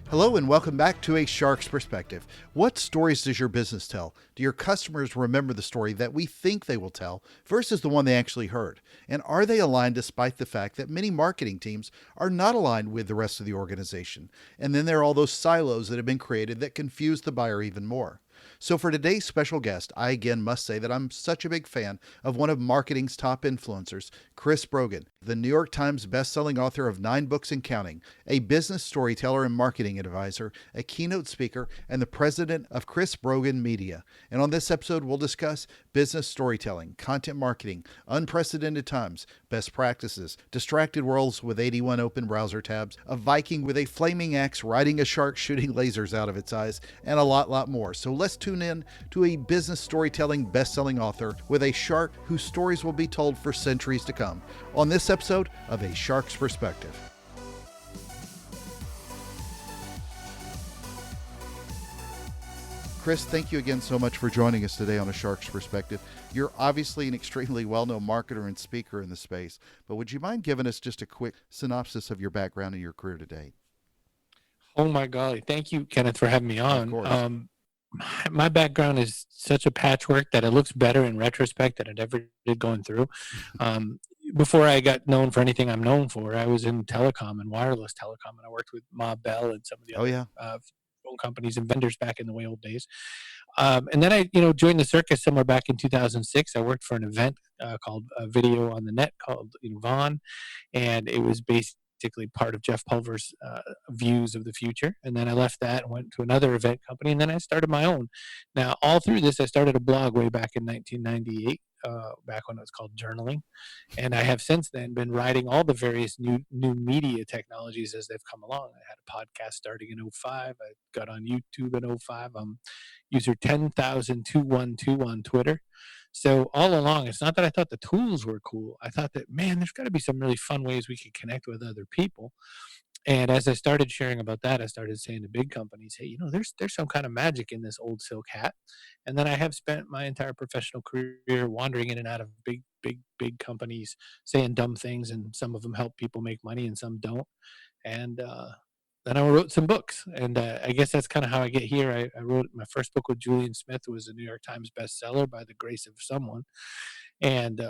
Hello and welcome back to A Shark's Perspective. What stories does your business tell? Do your customers remember the story that we think they will tell versus the one they actually heard? And are they aligned despite the fact that many marketing teams are not aligned with the rest of the organization? And then there are all those silos that have been created that confuse the buyer even more. So for today's special guest, I again must say that I'm such a big fan of one of marketing's top influencers, Chris Brogan, the New York Times bestselling author of 9 books and counting, a business storyteller and marketing advisor, a keynote speaker, and the president of Chris Brogan Media. And on this episode, we'll discuss business storytelling, content marketing, unprecedented times, best practices, distracted worlds with 81 open browser tabs, a Viking with a flaming axe riding a shark shooting lasers out of its eyes, and a lot more. So let's tune in to a business storytelling best-selling author with a shark whose stories will be told for centuries to come on this episode of A Shark's Perspective. Chris, thank you again so much for joining us today on A Shark's Perspective. You're obviously an extremely well-known marketer and speaker in the space, but would you mind giving us just a quick synopsis of your background and your career to date? Oh my golly. Thank you, Kenneth, for having me on. Of course. My background is such a patchwork that it looks better in retrospect than it ever did going through. Before I got known for anything I'm known for, I was in telecom and wireless telecom, and I worked with Ma Bell and some of the other phone companies and vendors back in the way old days. And then I, joined the circus somewhere back in 2006. I worked for an event called Video on the Net called Vaughn, and it was basically part of Jeff Pulver's views of the future. And then I left that and went to another event company, and then I started my own. Now, all through this, I started a blog way back in 1998, back when it was called journaling. And I have since then been writing all the various new media technologies as they've come along. I had a podcast starting in 05. I got on YouTube in 05. I'm user 10,212 on Twitter. So all along, it's not that I thought the tools were cool. I thought that, man, there's got to be some really fun ways we could connect with other people. And as I started sharing about that, I started saying to big companies, hey, there's some kind of magic in this old silk hat. And then I have spent my entire professional career wandering in and out of big companies saying dumb things, and some of them help people make money and some don't. And then I wrote some books, and I guess that's kind of how I get here. I wrote my first book with Julian Smith, was a New York Times bestseller by the grace of someone, and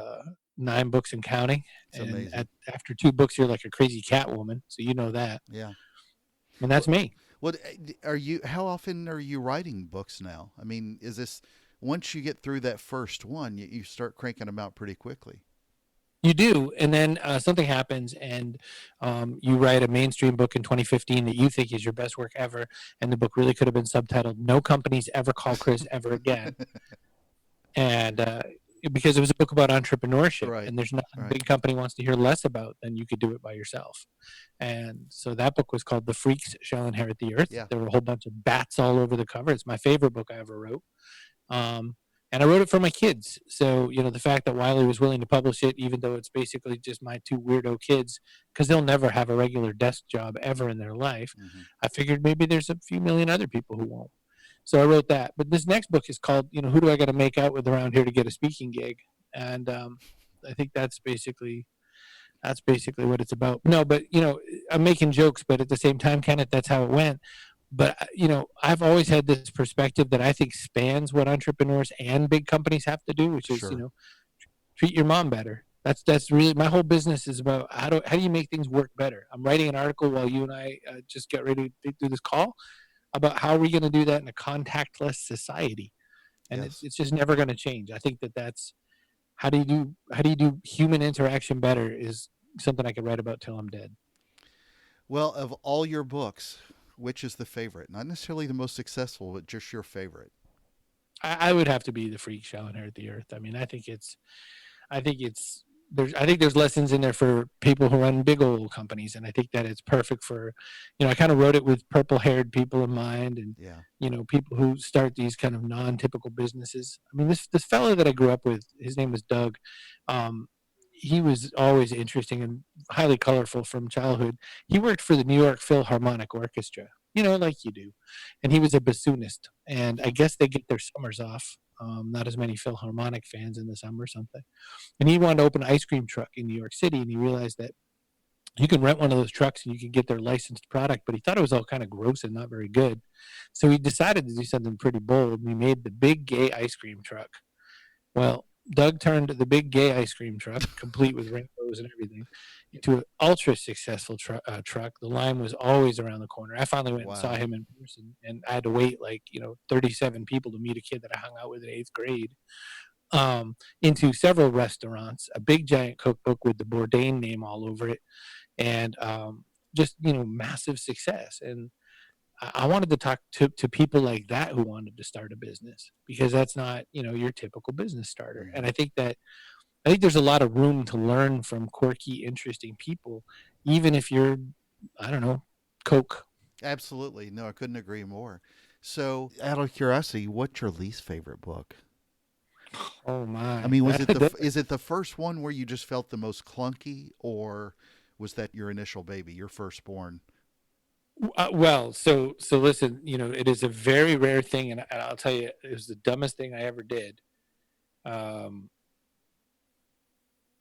9 books and counting. It's and amazing. After 2 books, you're like a crazy cat woman, so you know that. Yeah. And that's me. What how often are you writing books now? I mean, is this, once you get through that first one, you start cranking them out pretty quickly? You do, and then something happens, and you write a mainstream book in 2015 that you think is your best work ever, and the book really could have been subtitled "No Companies Ever Call Chris Ever Again," and because it was a book about entrepreneurship, Right. and there's nothing a Right. big company wants to hear less about than you could do it by yourself. And so that book was called "The Freaks Shall Inherit the Earth." Yeah. There were a whole bunch of bats all over the cover. It's my favorite book I ever wrote. And I wrote it for my kids. So, the fact that Wiley was willing to publish it, even though it's basically just my 2 weirdo kids, because they'll never have a regular desk job ever in their life, Mm-hmm. I figured maybe there's a few million other people who won't. So I wrote that. But this next book is called, Who Do I Got to Make Out With Around Here to Get a Speaking Gig? And I think that's basically what it's about. No, but, I'm making jokes, but at the same time, Kenneth, that's how it went. But, I've always had this perspective that I think spans what entrepreneurs and big companies have to do, which is, Sure. treat your mom better. That's really my whole business is about how do you make things work better. I'm writing an article while you and I just get ready to do this call about how are we going to do that in a contactless society, and Yes. it's just never going to change. I think that's how do you do human interaction better is something I could write about till I'm dead. Well, of all your books, which is the favorite? Not necessarily the most successful, but just your favorite. I would have to be The Freak Shall Inherit the Earth. I mean, I think there's lessons in there for people who run big old companies, and I think that it's perfect for, I kind of wrote it with purple-haired people in mind, and Yeah. people who start these kind of non-typical businesses. I mean, this fellow that I grew up with, his name was Doug. He was always interesting and highly colorful from childhood. He worked for the New York Philharmonic Orchestra, like you do. And he was a bassoonist. And I guess they get their summers off. Not as many Philharmonic fans in the summer or something. And he wanted to open an ice cream truck in New York City. And he realized that you can rent one of those trucks and you can get their licensed product, but he thought it was all kind of gross and not very good. So he decided to do something pretty bold. We made the big gay ice cream truck. Well, Doug turned the big gay ice cream truck, complete with rainbows and everything, into an ultra successful truck. The line was always around the corner. I finally went and saw Wow. him in person, and I had to wait 37 people to meet a kid that I hung out with in 8th grade. Into several restaurants, a big giant cookbook with the Bourdain name all over it, and just massive success. And I wanted to talk to people like that who wanted to start a business, because that's not your typical business starter. And I think there's a lot of room to learn from quirky, interesting people, even if you're, I don't know, Coke. Absolutely. No, I couldn't agree more. So, out of curiosity, what's your least favorite book? Oh my! I mean, is it the first one where you just felt the most clunky, or was that your initial baby, your firstborn? Well, so listen, it is a very rare thing, and I'll tell you, it was the dumbest thing I ever did.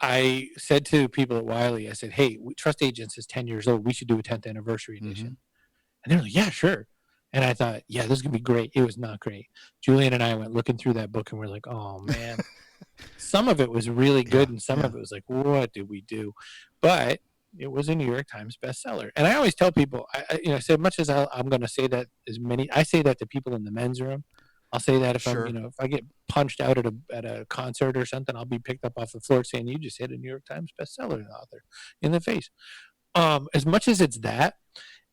I said to people at Wiley, I said, "Hey, Trust Agents is 10 years old. We should do a 10th anniversary edition." And they're like, "Yeah, sure." And I thought, "Yeah, this is gonna be great." It was not great. Julian and I went looking through that book, and we're like, "Oh man." Some of it was really good, Yeah, and some yeah. of it was like, "What did we do?" But it was a New York Times bestseller. And I always tell people, I say, much as I'm going to say that I say that to people in the men's room. I'll say that if Sure. if I get punched out at a concert or something, I'll be picked up off the floor saying, "You just hit a New York Times bestseller author in the face." As much as it's that,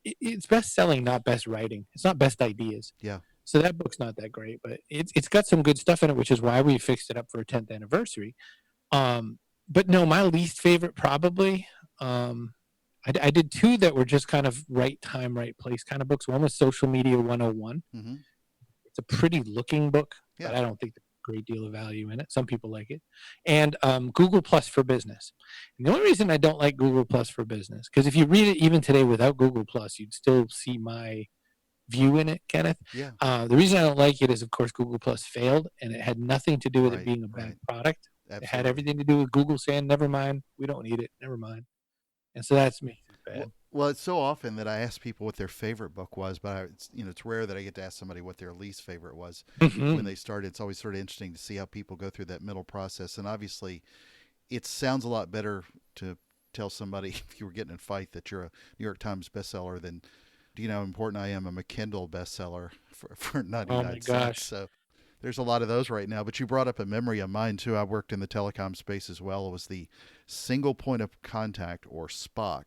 it's best selling, not best writing. It's not best ideas. Yeah. So that book's not that great, but it's got some good stuff in it, which is why we fixed it up for a 10th anniversary. But no, my least favorite probably. I did two that were just kind of right time, right place kind of books. One was Social Media 101. Mm-hmm. It's a pretty looking book, Yeah. but I don't think there's a great deal of value in it. Some people like it. And Google Plus for Business. And the only reason I don't like Google Plus for Business, because if you read it even today without Google Plus, you'd still see my view in it, Kenneth. Yeah. The reason I don't like it is, of course, Google Plus failed, and it had nothing to do with it being a bad product. Absolutely. It had everything to do with Google saying, "Never mind, we don't need it. Never mind." And so that's me. Bad. Well, it's so often that I ask people what their favorite book was, but it's rare that I get to ask somebody what their least favorite was when they started. It's always sort of interesting to see how people go through that middle process. And obviously, it sounds a lot better to tell somebody, if you were getting in a fight, that you're a New York Times bestseller than, do you know how important I am? I'm a Kindle bestseller for 99 cents. So there's a lot of those right now. But you brought up a memory of mine, too. I worked in the telecom space as well. It was the single point of contact, or SPOC,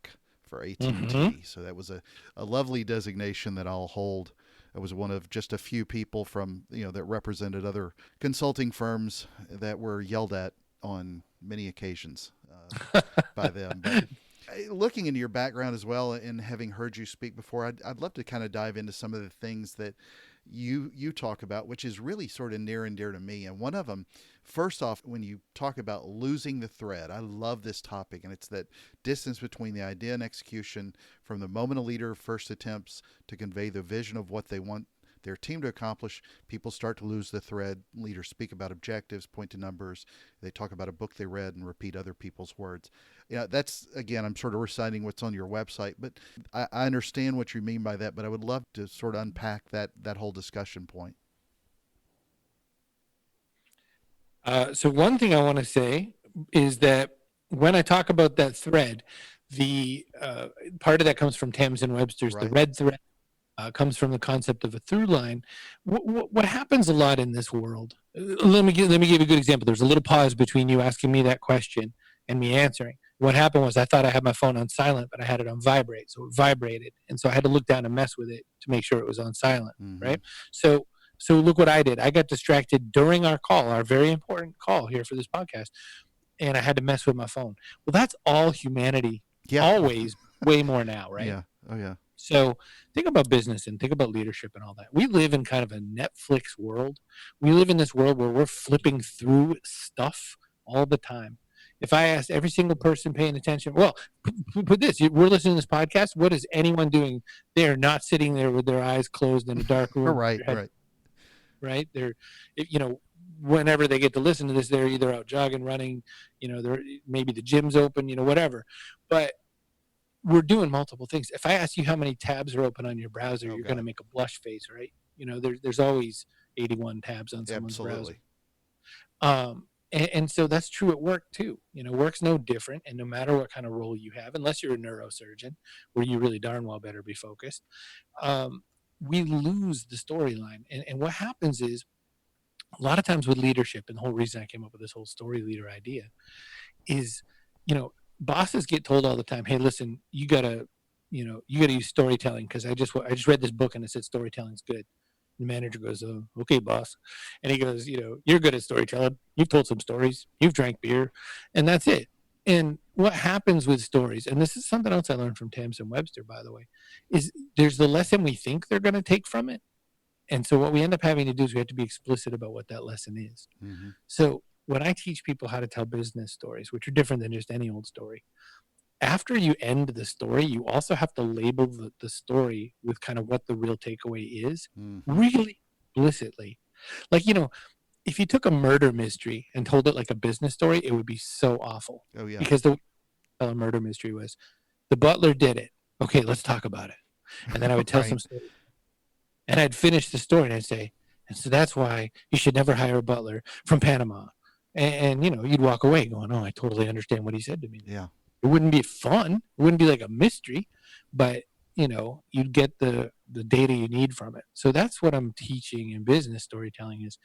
for AT&T. So that was a lovely designation that I'll hold. I was one of just a few people from, that represented other consulting firms that were yelled at on many occasions by them. But looking into your background as well, and having heard you speak before, I'd love to kind of dive into some of the things that you talk about, which is really sort of near and dear to me. And one of them, first off, when you talk about losing the thread, I love this topic, and it's that distance between the idea and execution, from the moment a leader first attempts to convey the vision of what they want their team to accomplish, people start to lose the thread. Leaders speak about objectives, point to numbers. They talk about a book they read and repeat other people's words. That's, again, I'm sort of reciting what's on your website, but I understand what you mean by that, but I would love to sort of unpack that whole discussion point. So one thing I want to say is that when I talk about that thread, the part of that comes from Tamsin Webster's The Red Thread. Comes from the concept of a through line. What happens a lot in this world? Let me give you a good example. There's a little pause between you asking me that question and me answering. What happened was, I thought I had my phone on silent, but I had it on vibrate, so it vibrated, and so I had to look down and mess with it to make sure it was on silent. Right? So look what I did. I got distracted during our call, our very important call here for this podcast, and I had to mess with my phone. Well, that's all humanity. Yeah. Always, way more now, right? Yeah. Oh yeah. So think about business and think about leadership and all that. We live in kind of a Netflix world. We live in this world where we're flipping through stuff all the time. If I asked every single person paying attention, well, put this, we're listening to this podcast. What is anyone doing? They're not sitting there with their eyes closed in a dark room. Right. They're, whenever they get to listen to this, they're either out jogging, running, they're, maybe the gym's open, whatever. But we're doing multiple things. If I ask you how many tabs are open on your browser, Oh you're going to God, make a blush face, right? There's always 81 tabs on someone's browser. absolutely. And so that's true at work too. Work's no different. And no matter what kind of role you have, unless you're a neurosurgeon, where you really darn well better be focused, um, we lose the storyline. And what happens is a lot of times with leadership, and the whole reason I came up with this whole story leader idea is, bosses get told all the time, "Hey, listen, you gotta use storytelling because I just read this book and it said storytelling's good." The manager goes, "Oh, okay, boss," and he goes, "You're good at storytelling. You've told some stories. You've drank beer, and that's it." And what happens with stories, and this is something else I learned from Tamsin Webster, by the way, is there's the lesson we think they're going to take from it, and so what we end up having to do is we have to be explicit about what that lesson is. Hmm. So when I teach people how to tell business stories, which are different than just any old story, after you end the story, you also have to label the story with kind of what the real takeaway is, Hmm. really explicitly. Like, if you took a murder mystery and told it like a business story, it would be so awful. Oh yeah. Because the way I tell a murder mystery was the butler did it. Okay, let's talk about it. And then I would tell some Right. story. And I'd finish the story and I'd say, and so that's why you should never hire a butler from Panama. And you'd walk away going, "Oh, I totally understand what he said to me there." Yeah. It wouldn't be fun. It wouldn't be like a mystery, but you'd get the data you need from it. So that's what I'm teaching in business storytelling is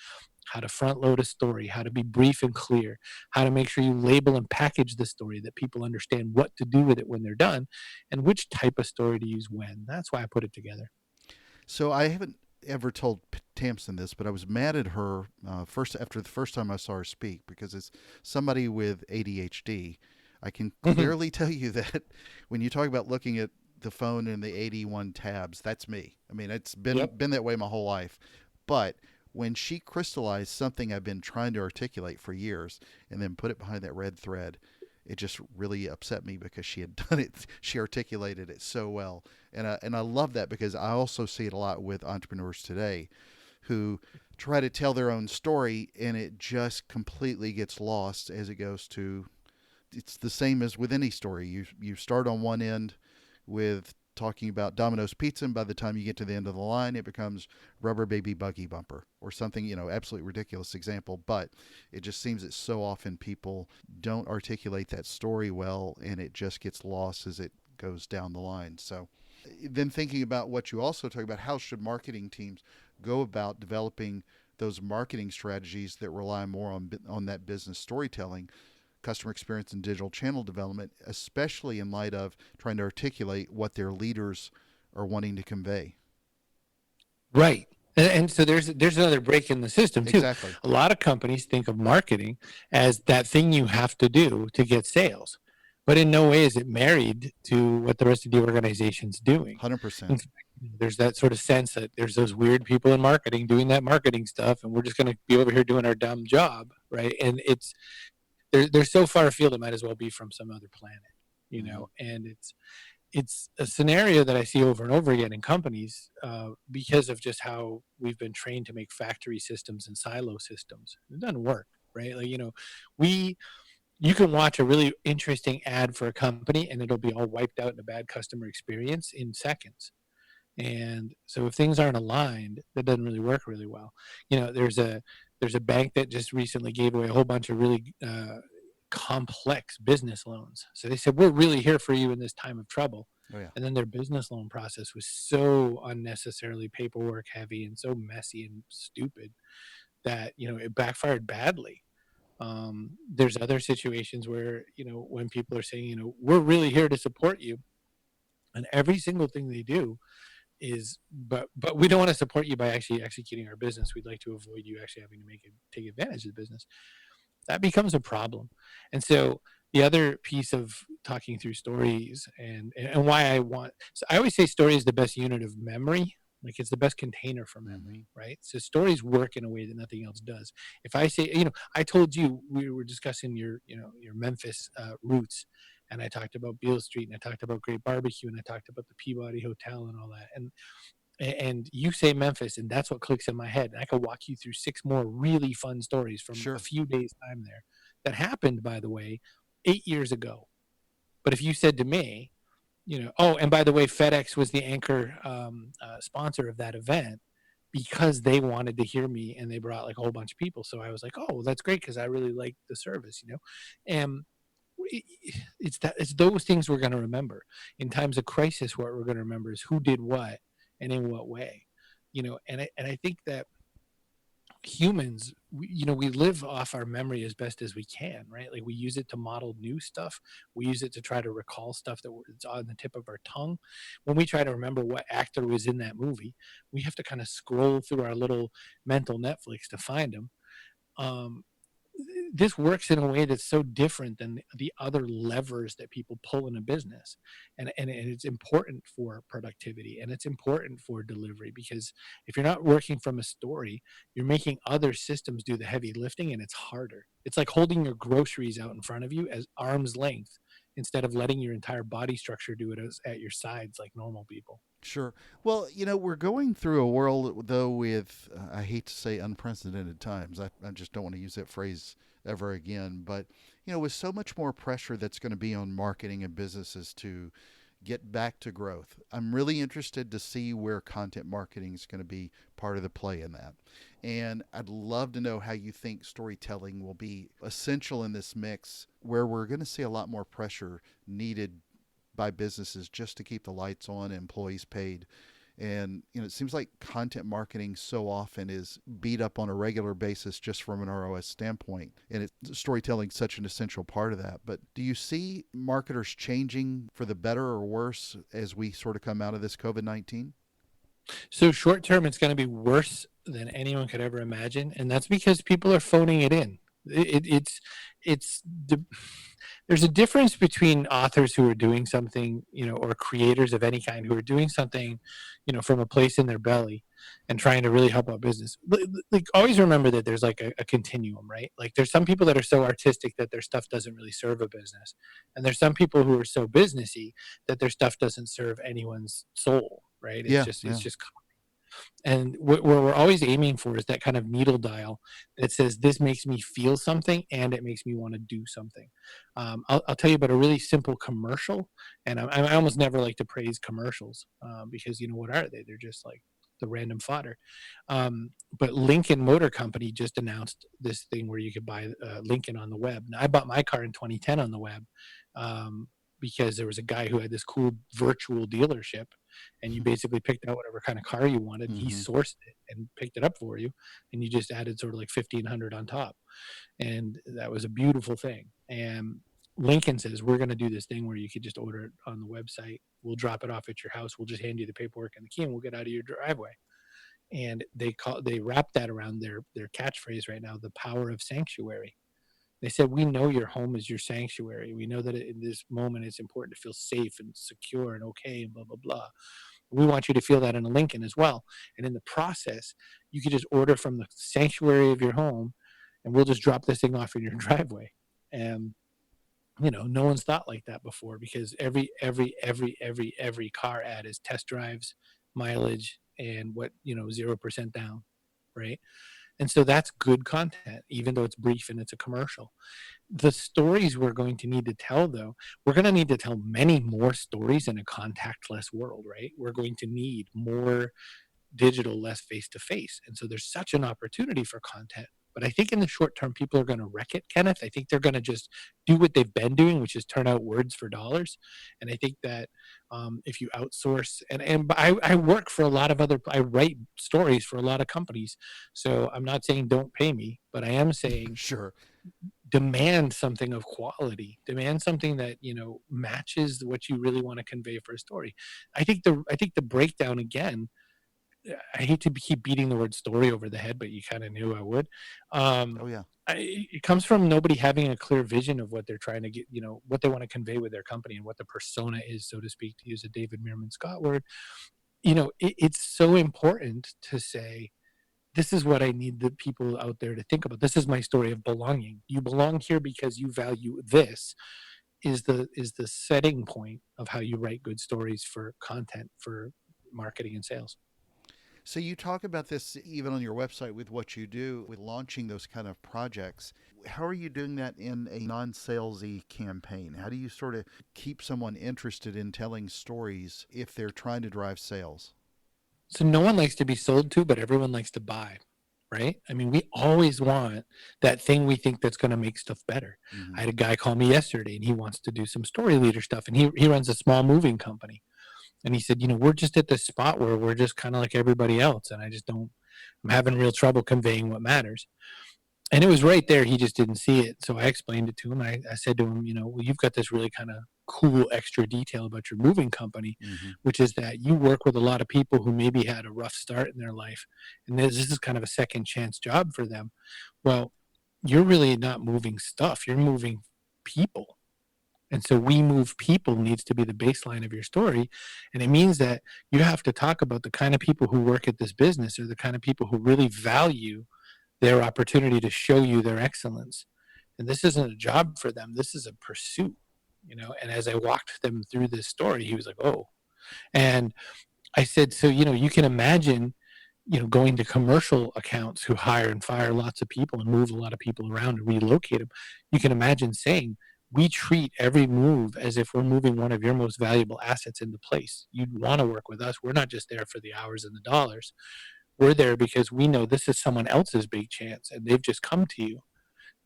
how to front load a story, how to be brief and clear, how to make sure you label and package the story that people understand what to do with it when they're done, and which type of story to use when. That's why I put it together. So I haven't ever told Tamsin this, but I was mad at her first after the first time I saw her speak because as somebody with ADHD, I can clearly tell you that when you talk about looking at the phone and the 81 tabs, that's me. I mean, it's been Yep. been that way my whole life. But when she crystallized something I've been trying to articulate for years and then put it behind that red thread, it just really upset me because she had done it. She articulated it so well, and I love that because I also see it a lot with entrepreneurs today, who try to tell their own story and it just completely gets lost as it goes to. It's the same as with any story. You start on one end with talking about Domino's Pizza, and by the time you get to the end of the line, it becomes Rubber Baby Buggy Bumper or something, absolutely ridiculous example. But it just seems that so often people don't articulate that story well, and it just gets lost as it goes down the line. So then thinking about what you also talk about, how should marketing teams go about developing those marketing strategies that rely more on that business storytelling, customer experience, and digital channel development, especially in light of trying to articulate what their leaders are wanting to convey. Right. And so there's another break in the system too. Exactly. A lot of companies think of marketing as that thing you have to do to get sales, but in no way is it married to what the rest of the organization's doing. 100%. In fact, there's that sort of sense that there's those weird people in marketing doing that marketing stuff, and we're just going to be over here doing our dumb job, right? And they're so far afield it might as well be from some other planet. Mm-hmm. And it's a scenario that I see over and over again in companies because of just how we've been trained to make factory systems and silo systems. It doesn't work, right? Like, we you can watch a really interesting ad for a company and it'll be all wiped out in a bad customer experience in seconds. And so if things aren't aligned, that doesn't really work really well. There's a bank that just recently gave away a whole bunch of really complex business loans. So they said, "We're really here for you in this time of trouble." Oh yeah. And then their business loan process was so unnecessarily paperwork heavy and so messy and stupid that it backfired badly. There's other situations where when people are saying we're really here to support you, and every single thing they do is but we don't want to support you by actually executing our business. We'd like to avoid you actually having to take advantage of the business. That becomes a problem. And so the other piece of talking through stories and why so I always say story is the best unit of memory. Like it's the best container for Mm-hmm. memory, right? So stories work in a way that nothing else does. If I say, I told you we were discussing your Memphis roots, and I talked about Beale Street, and I talked about Great Barbecue, and I talked about the Peabody Hotel and all that, and you say Memphis, and that's what clicks in my head. And I could walk you through 6 more really fun stories from a Sure. few days' time there that happened, by the way, 8 years ago. But if you said to me, Oh, and by the way, FedEx was the anchor sponsor of that event because they wanted to hear me, and they brought like a whole bunch of people. So I was like, oh, well, that's great because I really like the service. And it's those things we're going to remember in times of crisis. What we're going to remember is who did what and in what way. And I think that humans, we live off our memory as best as we can, right? Like we use it to model new stuff. We use it to try to recall stuff that's on the tip of our tongue. When we try to remember what actor was in that movie, we have to kind of scroll through our little mental Netflix to find them. um, this works in a way that's so different than the other levers that people pull in a business. And it's important for productivity, and it's important for delivery, because if you're not working from a story, you're making other systems do the heavy lifting, and it's harder. It's like holding your groceries out in front of you as arm's length instead of letting your entire body structure do it at your sides like normal people. Sure. Well, we're going through a world, though, with, I hate to say unprecedented times. I just don't want to use that phrase ever again. But, with so much more pressure that's going to be on marketing and businesses to get back to growth, I'm really interested to see where content marketing is going to be part of the play in that. And I'd love to know how you think storytelling will be essential in this mix where we're going to see a lot more pressure needed by businesses just to keep the lights on, employees paid. And it seems like content marketing so often is beat up on a regular basis just from an ROS standpoint, and storytelling such an essential part of that. But do you see marketers changing for the better or worse as we sort of come out of this COVID-19? So short term, it's going to be worse than anyone could ever imagine, and that's because people are phoning it in. It's there's a difference between authors who are doing something, or creators of any kind who are doing something, from a place in their belly and trying to really help out business. Like always remember that there's like a continuum, right? Like there's some people that are so artistic that their stuff doesn't really serve a business, and there's some people who are so businessy that their stuff doesn't serve anyone's soul, right? It's Yeah, just it's yeah. just and what we're always aiming for is that kind of needle dial that says this makes me feel something and it makes me want to do something. I'll tell you about a really simple commercial, and I almost never like to praise commercials, because what are they? They're just like the random fodder. But Lincoln Motor Company just announced this thing where you could buy Lincoln on the web. Now, I bought my car in 2010 on the web, because there was a guy who had this cool virtual dealership, and you basically picked out whatever kind of car you wanted. He Mm-hmm. sourced it and picked it up for you, and you just added sort of like 1,500 on top, and that was a beautiful thing. And Lincoln says we're going to do this thing where you could just order it on the website. We'll drop it off at your house. We'll just hand you the paperwork and the key, and we'll get out of your driveway. And they wrap that around their catchphrase right now, the power of sanctuary. They said, we know your home is your sanctuary. We know that in this moment it's important to feel safe and secure and okay and blah, blah, blah. We want you to feel that in a Lincoln as well. And in the process, you could just order from the sanctuary of your home, and we'll just drop this thing off in your driveway. And no one's thought like that before, because every car ad is test drives, mileage, and 0% down, right? And so that's good content, even though it's brief and it's a commercial. The stories we're going to need to tell, though, we're going to need to tell many more stories in a contactless world, right? We're going to need more digital, less face to face. And so there's such an opportunity for content. But I think in the short term, people are going to wreck it, Kenneth. I think they're going to just do what they've been doing, which is turn out words for dollars. And I think that if you outsource, and I work for a lot of I write stories for a lot of companies. So I'm not saying don't pay me, but I am saying Sure. demand something of quality, demand something that matches what you really want to convey for a story. I think the breakdown again, I hate to keep beating the word story over the head, but you kind of knew I would. Oh, yeah. It comes from nobody having a clear vision of what they're trying to get, what they want to convey with their company and what the persona is, so to speak, to use a David Meerman Scott word. It's so important to say, this is what I need the people out there to think about. This is my story of belonging. You belong here because you value this. Is the setting point of how you write good stories for content, for marketing and sales. So you talk about this even on your website with what you do with launching those kind of projects. How are you doing that in a non-salesy campaign? How do you sort of keep someone interested in telling stories if they're trying to drive sales? So no one likes to be sold to, but everyone likes to buy, right? I mean, we always want that thing we think that's going to make stuff better. Mm-hmm. I had a guy call me yesterday and he wants to do some story leader stuff, and he runs a small moving company. And he said, we're just at this spot where we're just kind of like everybody else. And I'm having real trouble conveying what matters. And it was right there. He just didn't see it. So I explained it to him. I said to him, well, you've got this really kind of cool extra detail about your moving company, Mm-hmm. which is that you work with a lot of people who maybe had a rough start in their life. And this is kind of a second chance job for them. Well, you're really not moving stuff. You're moving people. And so we move people needs to be the baseline of your story. And it means that you have to talk about the kind of people who work at this business or the kind of people who really value their opportunity to show you their excellence. And this isn't a job for them. This is a pursuit, And as I walked them through this story, he was like, oh. And I said, so, you can imagine, going to commercial accounts who hire and fire lots of people and move a lot of people around and relocate them. You can imagine saying, we treat every move as if we're moving one of your most valuable assets into place. You'd want to work with us. We're not just there for the hours and the dollars. We're there because we know this is someone else's big chance and they've just come to you.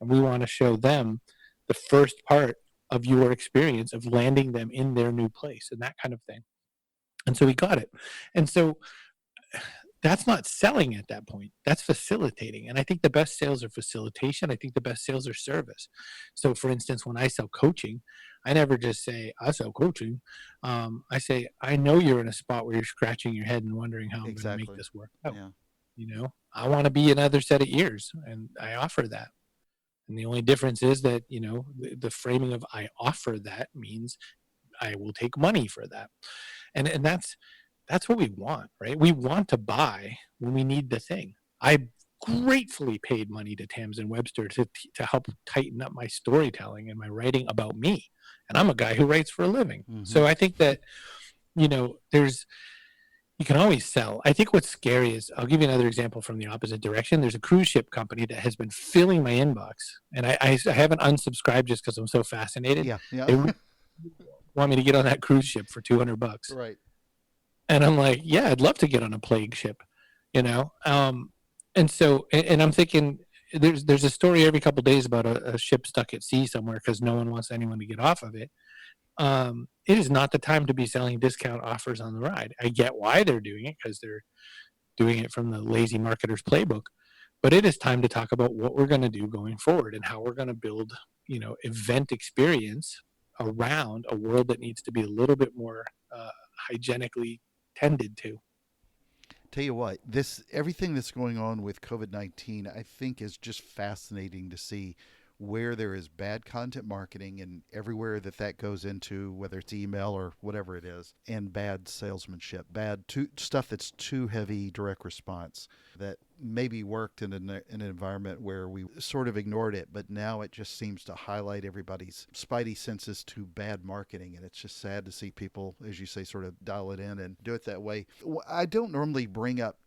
And we want to show them the first part of your experience of landing them in their new place and that kind of thing. And so we got it. And so that's not selling at that point. That's facilitating. And I think the best sales are facilitation. I think the best sales are service. So for instance, when I sell coaching, I never just say, I sell coaching. I say, I know you're in a spot where you're scratching your head and wondering how I'm going to make this work out. Yeah. I want to be another set of ears, and I offer that. And the only difference is that, the framing of I offer that means I will take money for that. And that's what we want, right? We want to buy when we need the thing. I gratefully paid money to Tams and Webster to help tighten up my storytelling and my writing about me. And I'm a guy who writes for a living. Mm-hmm. So I think that, you can always sell. I think what's scary is, I'll give you another example from the opposite direction. There's a cruise ship company that has been filling my inbox. And I haven't unsubscribed just because I'm so fascinated. Yeah. They want me to get on that cruise ship for $200. Right. And I'm like, yeah, I'd love to get on a plague ship, And so, and I'm thinking, there's a story every couple of days about a ship stuck at sea somewhere because no one wants anyone to get off of it. It is not the time to be selling discount offers on the ride. I get why they're doing it because they're doing it from the lazy marketer's playbook. But it is time to talk about what we're going to do going forward and how we're going to build, event experience around a world that needs to be a little bit more hygienically tended to. Tell you what, everything that's going on with COVID-19, I think is just fascinating to see where there is bad content marketing and everywhere that goes into, whether it's email or whatever it is, and bad salesmanship, stuff that's too heavy direct response that maybe worked in an environment where we sort of ignored it, but now it just seems to highlight everybody's spidey senses to bad marketing. And it's just sad to see people, as you say, sort of dial it in and do it that way. I don't normally bring up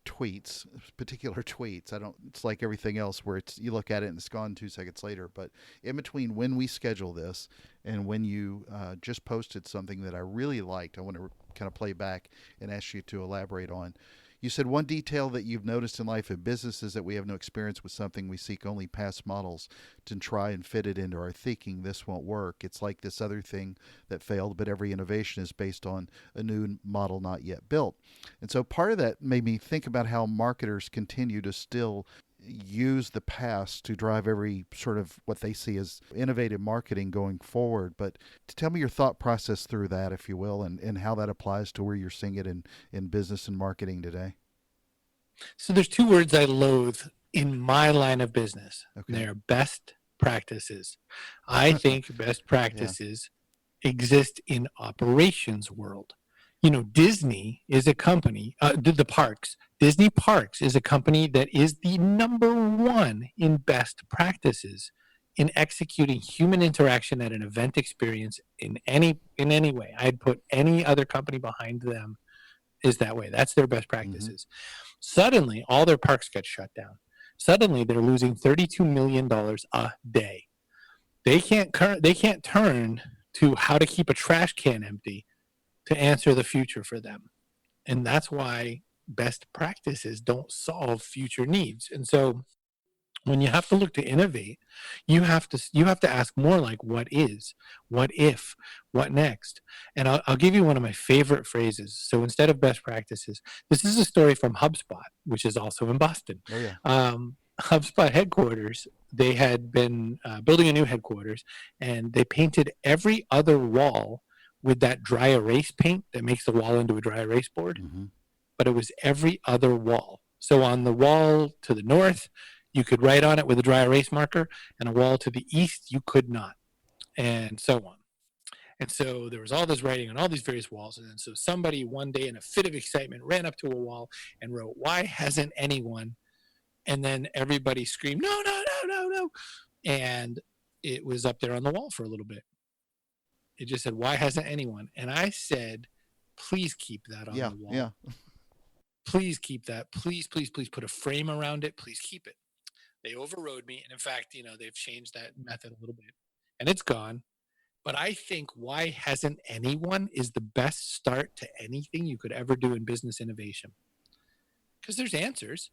particular tweets. It's like everything else where you look at it and it's gone 2 seconds later. But in between when we schedule this and when you just posted something that I really liked, I want to kind of play back and ask you to elaborate on. You said one detail that you've noticed in life and business is that we have no experience with something. We seek only past models to try and fit it into our thinking. This won't work. It's like this other thing that failed, but every innovation is based on a new model not yet built. And so part of that made me think about how marketers continue to still use the past to drive every sort of what they see as innovative marketing going forward. But tell me your thought process through that, if you will, and how that applies to where you're seeing it in business and marketing today. So there's two words I loathe in my line of business. Okay. They're best practices. I think best practices exist in operations world. Disney is a company, the parks. Disney Parks is a company that is the number one in best practices in executing human interaction at an event experience in any way. I'd put any other company behind them is that way. That's their best practices. Suddenly, all their parks get shut down. Suddenly, they're losing $32 million a day. They can't turn to how to keep a trash can empty to answer the future for them. And that's why best practices don't solve future needs. And so when you have to look to innovate, you have to ask more like what is, what if, what next. And I'll give you one of my favorite phrases. So instead of best practices, this is a story from HubSpot, which is also in Boston. Oh yeah. HubSpot headquarters, they had been building a new headquarters, and they painted every other wall with that dry erase paint that makes the wall into a dry erase board. Mm-hmm. But it was every other wall. So on the wall to the north, you could write on it with a dry erase marker, and a wall to the east, you could not, and so on. And so there was all this writing on all these various walls. And then so somebody one day in a fit of excitement ran up to a wall and wrote, "Why hasn't anyone?" And then everybody screamed, "No, no, no, no, no." And it was up there on the wall for a little bit. It just said, "Why hasn't anyone?" And I said, "Please keep that on the wall. Yeah. Please keep that. Please, please, please put a frame around it. Please keep it." They overrode me. And in fact, they've changed that method a little bit and it's gone. But I think "why hasn't anyone" is the best start to anything you could ever do in business innovation. Because there's answers.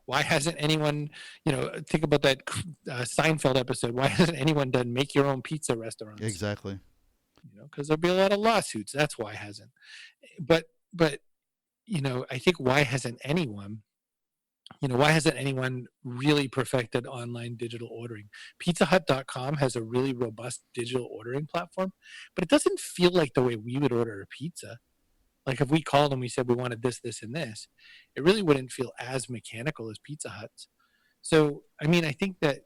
Why hasn't anyone, think about that Seinfeld episode. Why hasn't anyone done make your own pizza restaurants? Exactly. Because there'll be a lot of lawsuits. That's why hasn't. But, I think why hasn't anyone really perfected online digital ordering? PizzaHut.com has a really robust digital ordering platform, but it doesn't feel like the way we would order a pizza. Like if we called and we said we wanted this, this, and this, it really wouldn't feel as mechanical as Pizza Hut's. So, I think that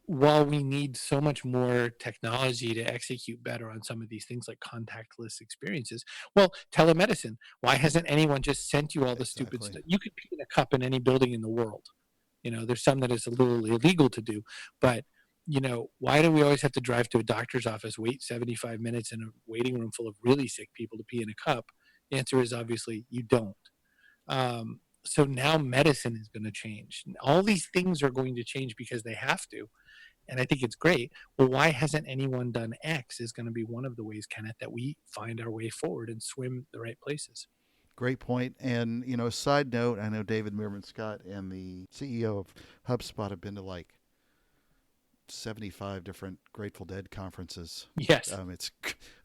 while we need so much more technology to execute better on some of these things like contactless experiences, well, telemedicine, why hasn't anyone just sent you all the stupid stuff? You could pee in a cup in any building in the world. There's some that is a little illegal to do, but why do we always have to drive to a doctor's office, wait 75 minutes in a waiting room full of really sick people to pee in a cup? The answer is obviously you don't. So now medicine is going to change. All these things are going to change because they have to. And I think it's great. Well, why hasn't anyone done X is going to be one of the ways, Kenneth, that we find our way forward and swim the right places. Great point. And, side note, I know David Meerman Scott and the CEO of HubSpot have been to like 75 different Grateful Dead conferences. Yes. It's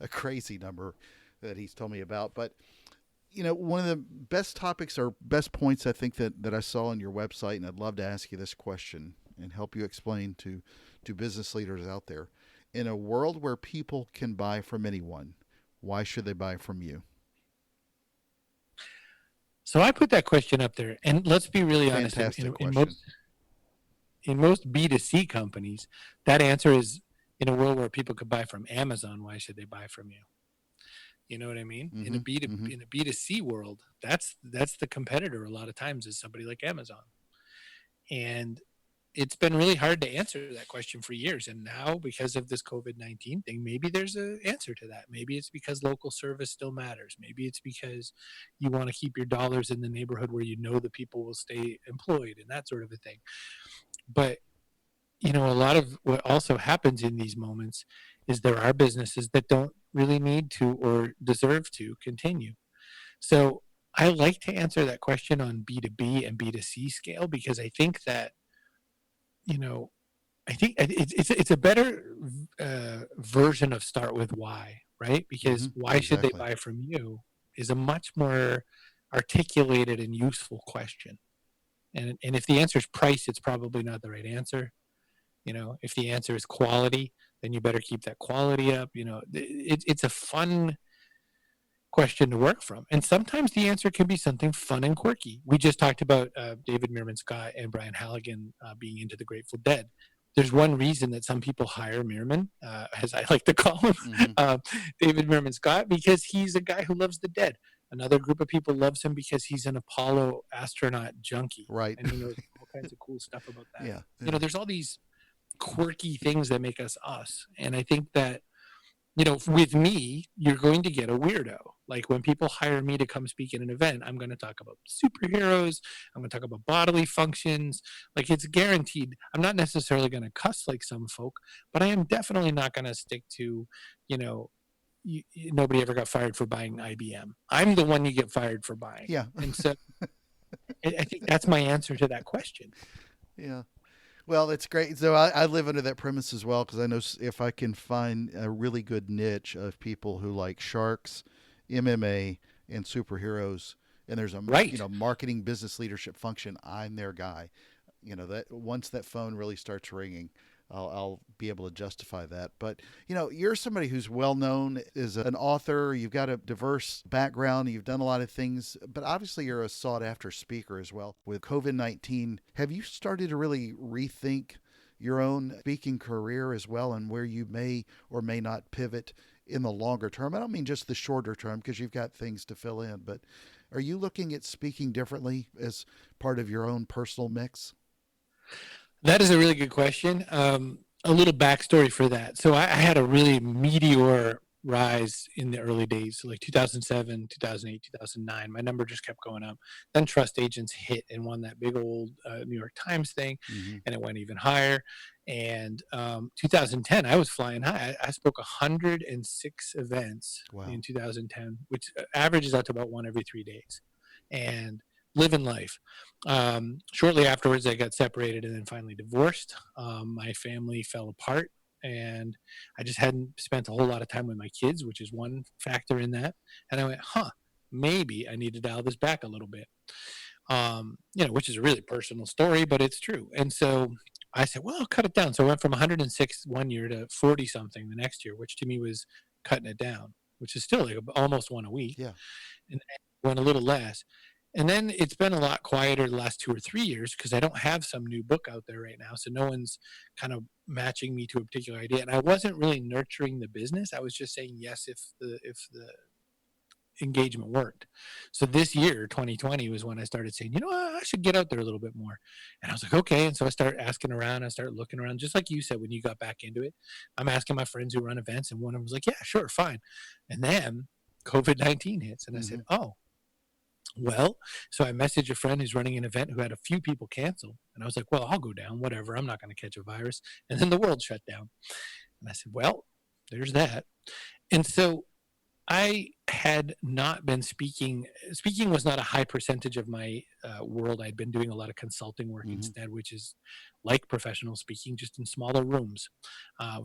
a crazy number that he's told me about. But, one of the best topics or best points I think that I saw on your website, and I'd love to ask you this question and help you explain to business leaders out there. In a world where people can buy from anyone, why should they buy from you? So I put that question up there, and let's be really honest. In most B2C companies, that answer is, in a world where people could buy from Amazon, why should they buy from you? You know what I mean? Mm-hmm. In a B2C world, that's the competitor a lot of times is somebody like Amazon. And it's been really hard to answer that question for years. And now, because of this COVID-19 thing, maybe there's an answer to that. Maybe it's because local service still matters. Maybe it's because you want to keep your dollars in the neighborhood where the people will stay employed and that sort of a thing. But, a lot of what also happens in these moments is there are businesses that don't really need to or deserve to continue. So I like to answer that question on B2B and B2C scale because I think that, I think it's a better version of start with why, right? Because why should they buy from you is a much more articulated and useful question. And if the answer is price, it's probably not the right answer. If the answer is quality, then you better keep that quality up. It's a fun question to work from. And sometimes the answer can be something fun and quirky. We just talked about David Meerman Scott and Brian Halligan being into the Grateful Dead. There's one reason that some people hire Meerman, as I like to call him, David Meerman Scott, because he's a guy who loves the dead. Another group of people loves him because he's an Apollo astronaut junkie. Right. And he knows all kinds of cool stuff about that. Yeah. There's all these quirky things that make us us. And I think that with me, you're going to get a weirdo. Like when people hire me to come speak at an event, I'm going to talk about superheroes. I'm going to talk about bodily functions. Like it's guaranteed. I'm not necessarily going to cuss like some folk, but I am definitely not going to stick to, you know, nobody ever got fired for buying IBM. I'm the one you get fired for buying. Yeah. And so I think that's my answer to that question. Yeah. Well, it's great. So I live under that premise as well because I know if I can find a really good niche of people who like sharks, MMA, and superheroes, and there's a Right. marketing business leadership function, I'm their guy. That once that phone really starts ringing, I'll be able to justify that. But you're somebody who's well known as an author. You've got a diverse background. You've done a lot of things, but obviously you're a sought after speaker as well. With COVID-19, have you started to really rethink your own speaking career as well, and where you may or may not pivot in the longer term? I don't mean just the shorter term because you've got things to fill in, but are you looking at speaking differently as part of your own personal mix? That is a really good question. A little backstory for that. So I had a really meteor rise in the early days, like 2007, 2008, 2009. My number just kept going up. Then Trust Agents hit and won that big old New York Times thing, Mm-hmm. and it went even higher. And 2010, I was flying high. I spoke 106 events in Wow. 2010, which averages out to about one every 3 days. And living life. Shortly afterwards, I got separated and then finally divorced. My family fell apart, and I just hadn't spent a whole lot of time with my kids, which is one factor in that. And I went, maybe I need to dial this back a little bit. Which is a really personal story, but it's true. And so I said, well, I'll cut it down. So I went from 106 one year to 40 something the next year, which to me was cutting it down, which is still like almost one a week, Yeah. and went a little less. And then it's been a lot quieter the last 2 or 3 years because I don't have some new book out there right now. So no one's kind of matching me to a particular idea. And I wasn't really nurturing the business. I was just saying yes if the engagement worked. So this year, 2020, was when I started saying, I should get out there a little bit more. And I was like, okay. And so I started asking around. I started looking around, just like you said when you got back into it. I'm asking my friends who run events, and one of them was like, yeah, sure, fine. And then COVID-19 hits, and I Mm-hmm. said, oh, well, so I messaged a friend who's running an event who had a few people cancel. And I was like, well, I'll go down, whatever. I'm not going to catch a virus. And then the world shut down. And I said, well, there's that. And so I had not been speaking. Speaking was not a high percentage of my world. I'd been doing a lot of consulting work Mm-hmm. instead, which is like professional speaking, just in smaller rooms,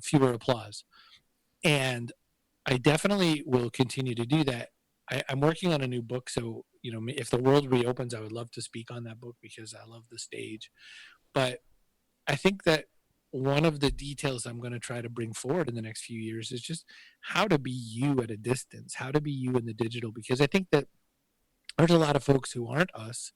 fewer applause. And I definitely will continue to do that. I'm working on a new book, so if the world reopens, I would love to speak on that book because I love the stage. But I think that one of the details I'm going to try to bring forward in the next few years is just how to be you at a distance, how to be you in the digital, because I think that there's a lot of folks who aren't us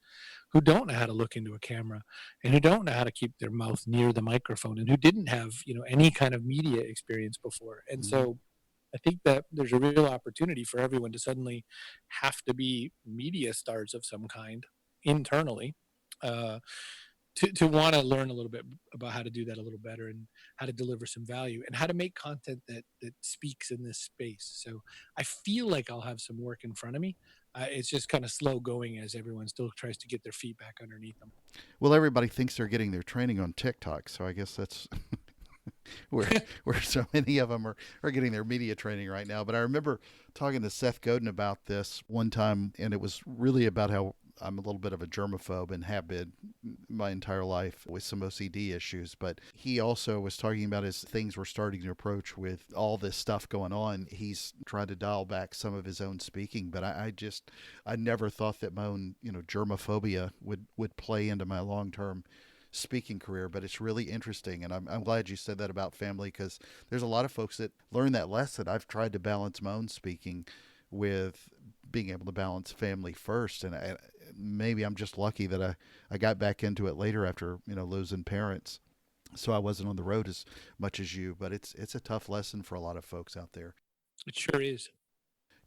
who don't know how to look into a camera and who don't know how to keep their mouth near the microphone and who didn't have any kind of media experience before. And Mm-hmm. so I think that there's a real opportunity for everyone to suddenly have to be media stars of some kind internally, uh, to want to learn a little bit about how to do that a little better and how to deliver some value and how to make content that speaks in this space. So I feel like I'll have some work in front of me. It's just kind of slow going as everyone still tries to get their feet back underneath them. Well, everybody thinks they're getting their training on TikTok, so I guess that's where so many of them are getting their media training right now. But I remember talking to Seth Godin about this one time, and it was really about how I'm a little bit of a germaphobe and have been my entire life with some OCD issues. But he also was talking about as things were starting to approach with all this stuff going on. He's trying to dial back some of his own speaking. But I never thought that my own, germophobia would play into my long term speaking career. But it's really interesting, and I'm glad you said that about family because there's a lot of folks that learn that lesson. I've tried to balance my own speaking with being able to balance family first, and maybe I'm just lucky that I got back into it later after losing parents, so I wasn't on the road as much as you. But it's a tough lesson for a lot of folks out there. It sure is.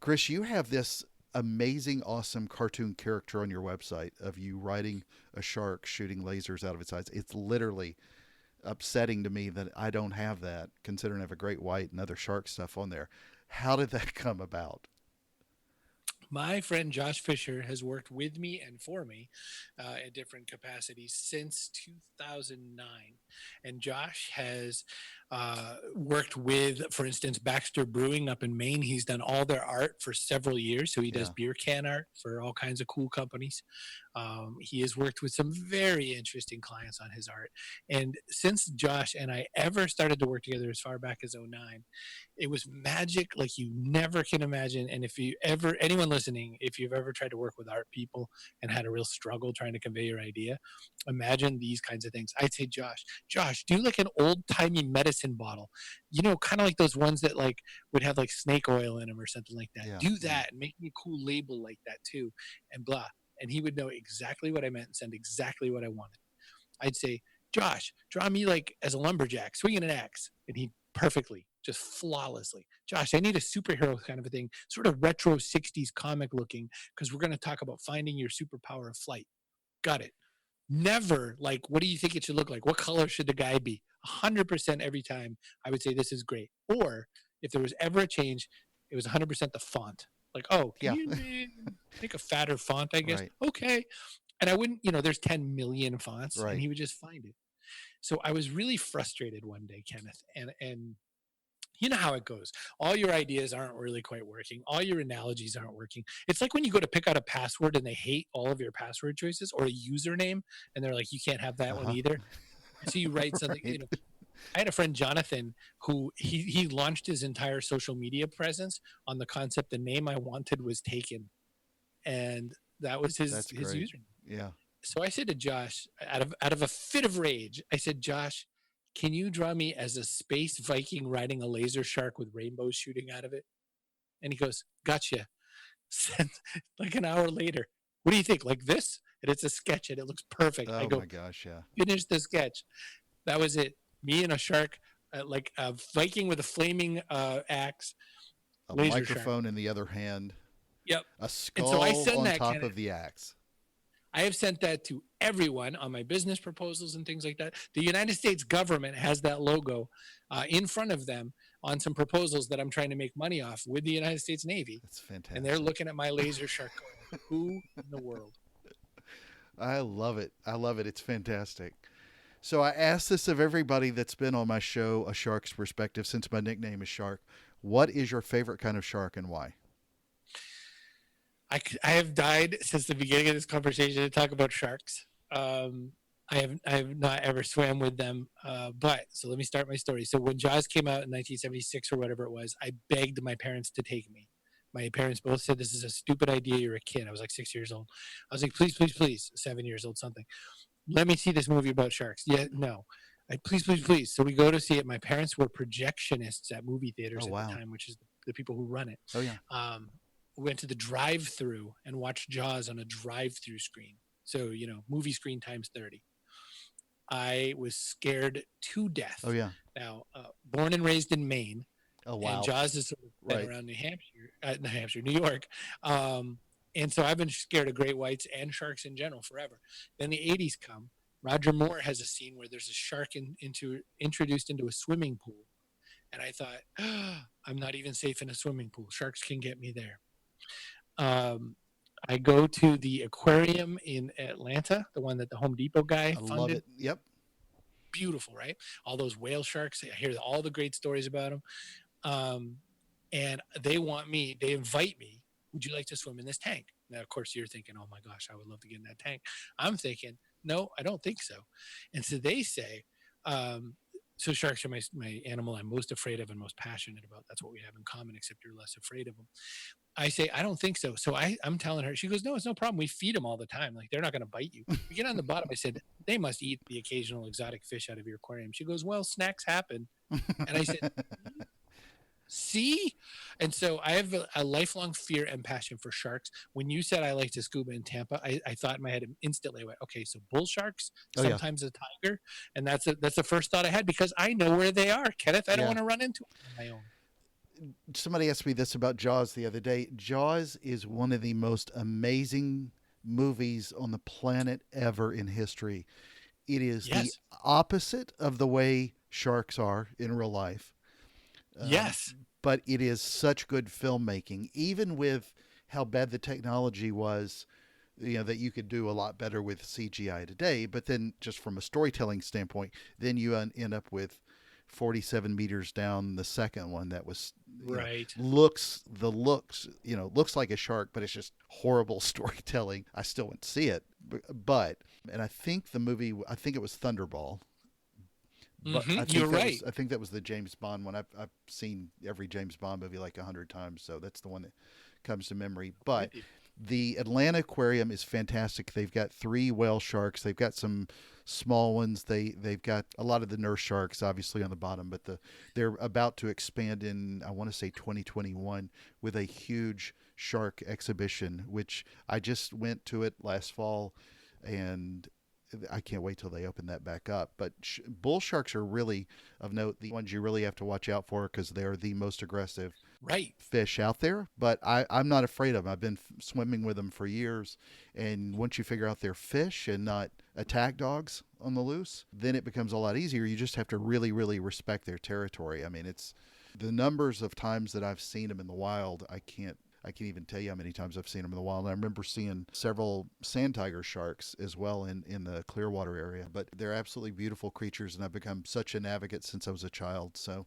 Chris, you have this amazing, awesome cartoon character on your website of you riding a shark shooting lasers out of its eyes. It's literally upsetting to me that I don't have that, considering I have a great white and other shark stuff on there. How did that come about? My friend Josh Fisher has worked with me and for me in different capacities since 2009. And Josh has worked with, for instance, Baxter Brewing up in Maine. He's done all their art for several years. So he does Yeah. beer can art for all kinds of cool companies. He has worked with some very interesting clients on his art. And since Josh and I ever started to work together as far back as '09, it was magic like you never can imagine. And if you ever, anyone listening, if you've ever tried to work with art people and had a real struggle trying to convey your idea, imagine these kinds of things. I'd say, Josh, do like an old timey medicine bottle, kind of like those ones that like would have like snake oil in them or something like that. Yeah. Do that and make me a cool label like that too, and blah. And he would know exactly what I meant and send exactly what I wanted. I'd say, Josh, draw me like as a lumberjack swinging an axe. And he perfectly, just flawlessly. Josh, I need a superhero kind of a thing, sort of retro 60s comic looking, because we're going to talk about finding your superpower of flight. Got it. Never like, what do you think it should look like? What color should the guy be? 100% every time I would say, this is great. Or if there was ever a change, it was 100% the font. Like, oh, can Yeah. you make a fatter font, I guess? Right. Okay. And I wouldn't, there's 10 million fonts, Right. and he would just find it. So I was really frustrated one day, Kenneth, and you know how it goes. All your ideas aren't really quite working. All your analogies aren't working. It's like when you go to pick out a password and they hate all of your password choices, or a username, and they're like, you can't have that one either. So you write something, Right. I had a friend, Jonathan, who he launched his entire social media presence on the concept the name I wanted was taken. And that was his That's his great. username. Yeah. So I said to Josh, out of a fit of rage, I said, Josh, can you draw me as a space Viking riding a laser shark with rainbows shooting out of it? And he goes, gotcha. Sent like an hour later. What do you think? Like this? And it's a sketch and it looks perfect. I Oh go, my gosh. Yeah. finish the sketch. That was it. Me and a shark, like a Viking with a flaming axe, A laser shark. microphone in the other hand. Yep. A And so I skull send on that, top Kenneth. of the axe. I have sent that to everyone on my business proposals and things like that. The United States government has that logo in front of them on some proposals that I'm trying to make money off with the United States Navy. That's fantastic. And they're looking at my laser shark going, who in the world? I love it. I love it. It's fantastic. So I asked this of everybody that's been on my show, A Shark's Perspective, since my nickname is Shark. What is your favorite kind of shark and why? I have died since the beginning of this conversation to talk about sharks. I have not ever swam with them, but so let me start my story. So when Jaws came out in 1976 or whatever it was, I begged my parents to take me. My parents both said, this is a stupid idea. You're a kid. I was like 6 years old. I was like, please, please, please, 7 years old, something. Let me see this movie about sharks. Yeah, no. Please, please, please. So we go to see it. My parents were projectionists at movie theaters Oh, at wow. the time, which is the people who run it. Oh, yeah. We went to the drive-through and watched Jaws on a drive-through screen. So, movie screen times 30. I was scared to death. Oh, yeah. Now, born and raised in Maine. Oh, wow. And Jaws has sort of been Right. around New York. And so I've been scared of great whites and sharks in general forever. Then the 80s come. Roger Moore has a scene where there's a shark introduced into a swimming pool. And I thought, I'm not even safe in a swimming pool. Sharks can get me there. I go to the aquarium in Atlanta, the one that the Home Depot guy funded. I love it. Yep. Beautiful, right? All those whale sharks. I hear all the great stories about them. And they invite me. Would you like to swim in this tank? Now, of course, you're thinking, oh my gosh, I would love to get in that tank. I'm thinking, no, I don't think so. And so they say, so sharks are my animal I'm most afraid of and most passionate about. That's what we have in common, except you're less afraid of them. I say, I don't think so. So I'm telling her, she goes, no, it's no problem. We feed them all the time. Like, they're not going to bite you. We get on the bottom. I said, they must eat the occasional exotic fish out of your aquarium. She goes, well, snacks happen. And I said, see? And so I have a lifelong fear and passion for sharks. When you said I like to scuba in Tampa, I thought in my head instantly, I went, okay, so bull sharks, sometimes a tiger. And that's the first thought I had because I know where they are, Kenneth. I don't want to run into them on my own. Somebody asked me this about Jaws the other day. Jaws is one of the most amazing movies on the planet ever in history. It is the Yes. opposite of the way sharks are in real life. Yes. But it is such good filmmaking, even with how bad the technology was, that you could do a lot better with CGI today. But then, just from a storytelling standpoint, then you end up with 47 meters down the second one that was, Right. looks like a shark, but it's just horrible storytelling. I still wouldn't see it, but and I think it was Thunderball. But You're right. I think that was the James Bond one. I've seen every James Bond movie like 100 times, so that's the one that comes to memory. But the Atlanta Aquarium is fantastic. They've got 3 whale sharks. They've got some small ones. They've got a lot of the nurse sharks, obviously on the bottom, but they're about to expand in, I want to say 2021, with a huge shark exhibition, which I just went to it last fall, and I can't wait till they open that back up. But bull sharks are really of note, the ones you really have to watch out for because they are the most aggressive fish out there. But I'm not afraid of them. I've been swimming with them for years. And once you figure out they're fish and not attack dogs on the loose, then it becomes a lot easier. You just have to really, really respect their territory. I mean, it's the numbers of times that I've seen them in the wild, I can't even tell you how many times I've seen them in the wild. And I remember seeing several sand tiger sharks as well in the Clearwater area. But they're absolutely beautiful creatures, and I've become such an advocate since I was a child. So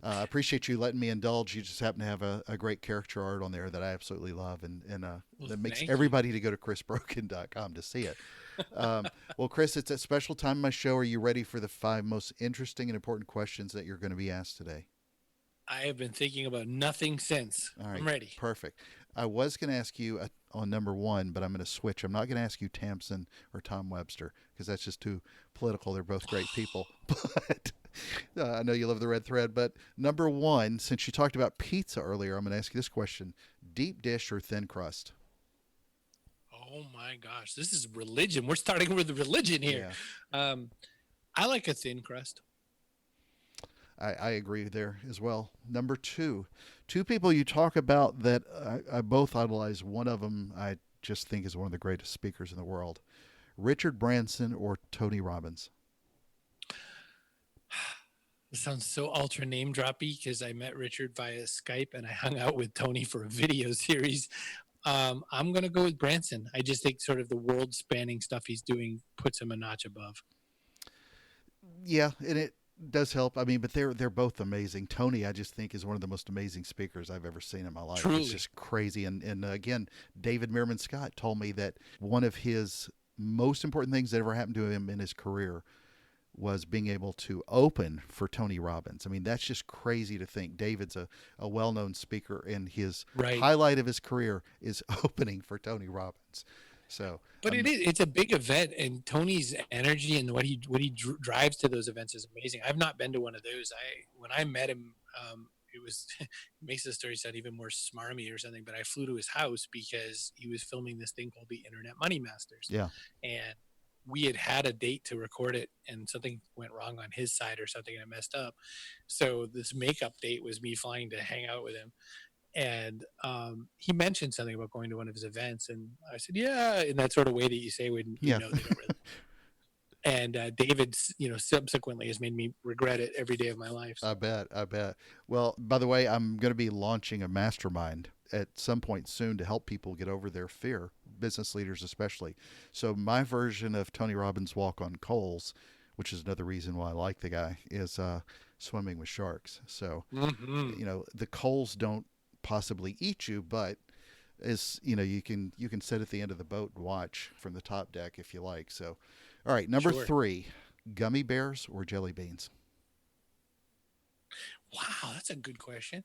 I appreciate you letting me indulge. You just happen to have a great caricature art on there that I absolutely love, and that makes everybody to go to chrisbrogan.com to see it. Well, Chris, it's a special time in my show. Are you ready for the 5 most interesting and important questions that you're going to be asked today? I have been thinking about nothing since. All right, I'm ready. Perfect. I was going to ask you on number 1, but I'm going to switch. I'm not going to ask you Tamsin or Tom Webster because that's just too political. They're both great people. But I know you love the red thread. But number 1, since you talked about pizza earlier, I'm going to ask you this question. Deep dish or thin crust? Oh, my gosh. This is religion. We're starting with religion here. Yeah. I like a thin crust. I agree there as well. Number 2 people you talk about that I both idolize. One of them I just think is one of the greatest speakers in the world. Richard Branson or Tony Robbins? This sounds so ultra name droppy because I met Richard via Skype and I hung out with Tony for a video series. I'm going to go with Branson. I just think sort of the world spanning stuff he's doing puts him a notch above. Yeah, and it does help. I mean, but they're both amazing. Tony, I just think, is one of the most amazing speakers I've ever seen in my life. Truly. It's just crazy. And again, David Meerman Scott told me that one of his most important things that ever happened to him in his career was being able to open for Tony Robbins. I mean, that's just crazy to think. David's a well-known speaker, and his highlight of his career is opening for Tony Robbins. So, but it's a big event, and Tony's energy and what he drives to those events is amazing. I've not been to one of those. When I met him, it makes the story sound even more smarmy or something. But I flew to his house because he was filming this thing called the Internet Money Masters. Yeah, and we had a date to record it, and something went wrong on his side or something, and it messed up. So this makeup date was me flying to hang out with him. And he mentioned something about going to one of his events, and I said, "Yeah," in that sort of way that you say when you know they don't really. And David, subsequently has made me regret it every day of my life. So. I bet. Well, by the way, I'm going to be launching a mastermind at some point soon to help people get over their fear, business leaders especially. So my version of Tony Robbins' Walk on Coals, which is another reason why I like the guy, is swimming with sharks. So, the coals don't possibly eat you, but you can sit at the end of the boat and watch from the top deck if you like. So, all right, number 3, gummy bears or jelly beans? Wow, that's a good question.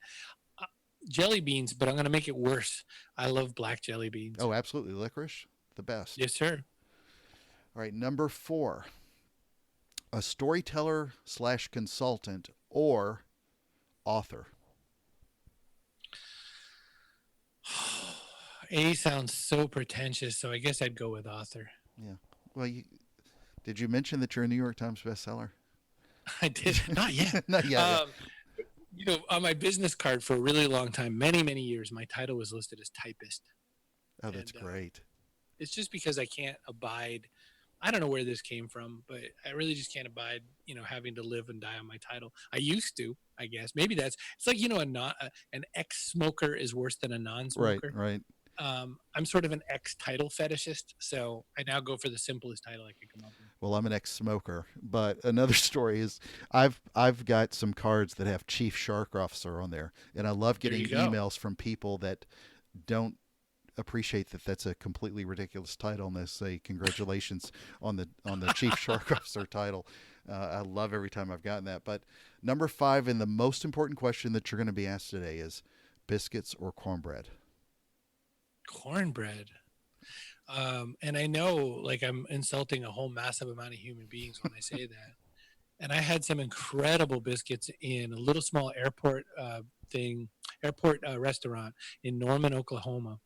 Jelly beans, but I'm going to make it worse. I love black jelly beans. Oh, absolutely. Licorice, the best. Yes, sir. All right, number 4, a storyteller / consultant or author? A sounds so pretentious, so I guess I'd go with author. Yeah. Well, did you mention that you're a New York Times bestseller? I did. Not yet. Not yet. On my business card for a really long time, many, many years, my title was listed as typist. Oh, that's great. It's just because I can't abide I don't know where this came from, but I really just can't abide, having to live and die on my title. I used to, I guess. Maybe it's like, an ex-smoker is worse than a Right, non-smoker. right. I'm sort of an ex-title fetishist, so I now go for the simplest title I could come up with. Well, I'm an ex-smoker, but another story is I've got some cards that have Chief Shark Officer on there, and I love getting emails from people that don't appreciate that that's a completely ridiculous title, and they say congratulations on the Chief Shark Officer title. I love every time I've gotten that. But number 5, and the most important question that you're going to be asked today is biscuits or cornbread. Cornbread. And I know, like, I'm insulting a whole massive amount of human beings when I say that. And I had some incredible biscuits in a little small airport restaurant in Norman, Oklahoma,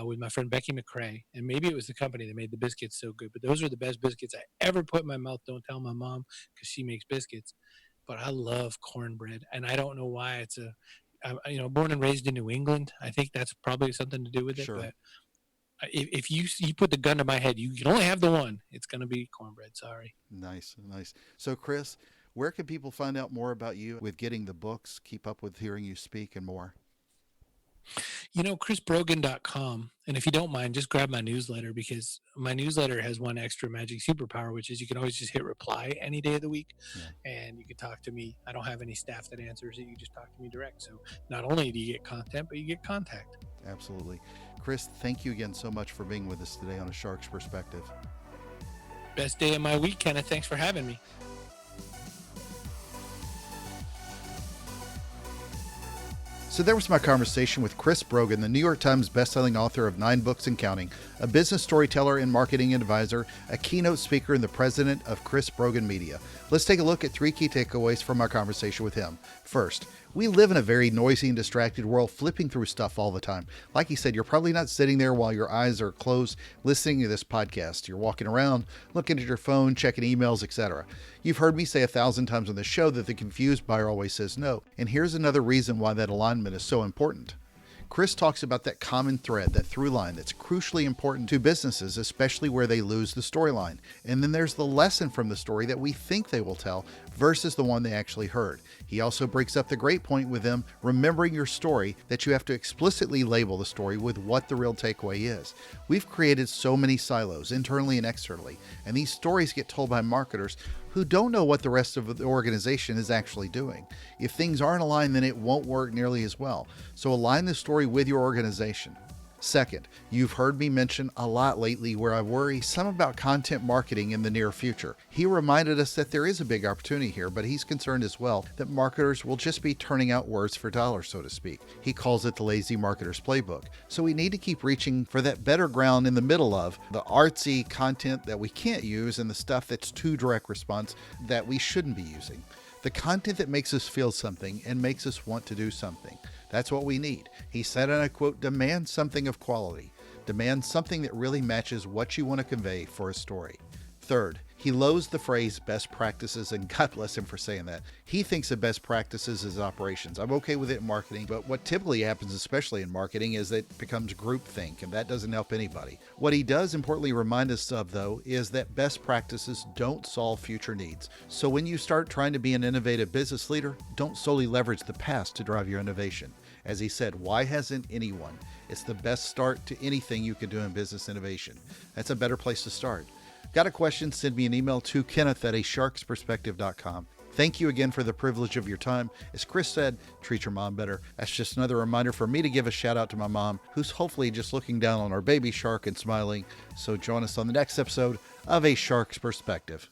with my friend Becky McCrae. And maybe it was the company that made the biscuits so good, but those are the best biscuits I ever put in my mouth. Don't tell my mom, because she makes biscuits. But I love cornbread, and I don't know why. Born and raised in New England. I think that's probably something to do with it. Sure. But if you put the gun to my head, you can only have the one. It's going to be cornbread. Sorry. Nice. So, Chris, where can people find out more about you with getting the books, keep up with hearing you speak, and more? chrisbrogan.com. And if you don't mind, just grab my newsletter, because my newsletter has one extra magic superpower, which is you can always just hit reply any day of the week. Yeah. And you can talk to me. I don't have any staff that answers it. You just talk to me direct. So not only do you get content, but you get contact. Absolutely. Chris, thank you again so much for being with us today on A Shark's Perspective. Best day of my week, Kenneth. Thanks for having me. So there was my conversation with Chris Brogan, the New York Times bestselling author of 9 books and counting, a business storyteller and marketing advisor, a keynote speaker, and the president of Chris Brogan Media. Let's take a look at 3 key takeaways from our conversation with him. First, we live in a very noisy and distracted world, flipping through stuff all the time. Like he said, you're probably not sitting there while your eyes are closed listening to this podcast. You're walking around, looking at your phone, checking emails, etc. You've heard me say 1,000 times on the show that the confused buyer always says no. And here's another reason why that alignment is so important. Chris talks about that common thread, that through line that's crucially important to businesses, especially where they lose the storyline. And then there's the lesson from the story that we think they will tell versus the one they actually heard. He also breaks up the great point with them remembering your story, that you have to explicitly label the story with what the real takeaway is. We've created so many silos, internally and externally, and these stories get told by marketers who don't know what the rest of the organization is actually doing. If things aren't aligned, then it won't work nearly as well. So align the story with your organization. Second, you've heard me mention a lot lately where I worry some about content marketing in the near future. He reminded us that there is a big opportunity here, but he's concerned as well that marketers will just be turning out words for dollars, so to speak. He calls it the lazy marketer's playbook. So we need to keep reaching for that better ground in the middle of the artsy content that we can't use and the stuff that's too direct response that we shouldn't be using. The content that makes us feel something and makes us want to do something. That's what we need. He said, and I quote, demand something of quality. Demand something that really matches what you want to convey for a story. Third, he loathes the phrase best practices, and God bless him for saying that. He thinks of best practices as operations. I'm okay with it in marketing, but what typically happens, especially in marketing, is that it becomes groupthink, and that doesn't help anybody. What he does importantly remind us of, though, is that best practices don't solve future needs. So when you start trying to be an innovative business leader, don't solely leverage the past to drive your innovation. As he said, why hasn't anyone? It's the best start to anything you can do in business innovation. That's a better place to start. Got a question? Send me an email to kenneth@asharksperspective.com. Thank you again for the privilege of your time. As Chris said, treat your mom better. That's just another reminder for me to give a shout out to my mom, who's hopefully just looking down on our baby shark and smiling. So join us on the next episode of A Shark's Perspective.